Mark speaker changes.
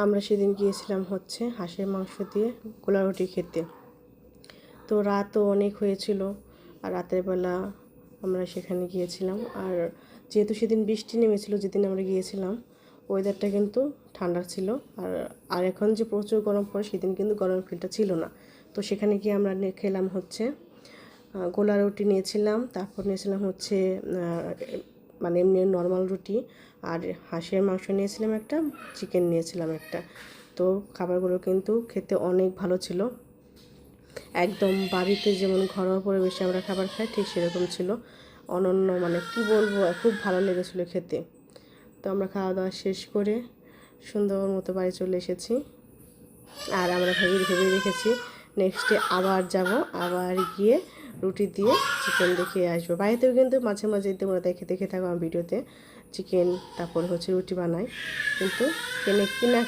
Speaker 1: আমরা সেদিন গিয়েছিলাম হচ্ছে হাঁসের মাংস দিয়ে গোলা রুটি খেতে। তো রাতও অনেক হয়েছিল, আর রাতের বেলা আমরা সেখানে গিয়েছিলাম। আর যেহেতু সেদিন বৃষ্টি নেমেছিল, যেদিন আমরা গিয়েছিলাম ওয়েদারটা কিন্তু ঠান্ডা ছিল। আর এখন যে প্রচুর গরম পড়ে, সেদিন কিন্তু গরম ফিলটা ছিল না। তো সেখানে গিয়ে আমরা খেলাম হচ্ছে গোলা রুটি নিয়েছিলাম, তারপর নিয়েছিলাম হচ্ছে মানে এমনি নর্মাল রুটি, আর হাঁসের মাংস নিয়েছিলাম একটা, চিকেন নিয়েছিলাম একটা। তো খাবারগুলো কিন্তু খেতে অনেক ভালো ছিল, একদম বাড়িতে যেমন ঘরোয়া পরিবেশে আমরা খাবার খাই ঠিক সেরকম ছিল, অনন্য, মানে কি বলবো, খুব ভালো লেগেছিলো খেতে। তো আমরা খাওয়া দাওয়া শেষ করে সুন্দর মতো বাড়ি চলে এসেছি। আর আমরা ভেবে রেখেছি নেক্সট ডে আবার যাব, আবার গিয়ে রুটি দিয়ে চিকেন দেখিয়ে আসবো। বাড়িতেও কিন্তু মাঝে মাঝে তোমরা দেখে থাকো আমার ভিডিওতে চিকেন তারপর হচ্ছে রুটি বানাই, কিন্তু কিনা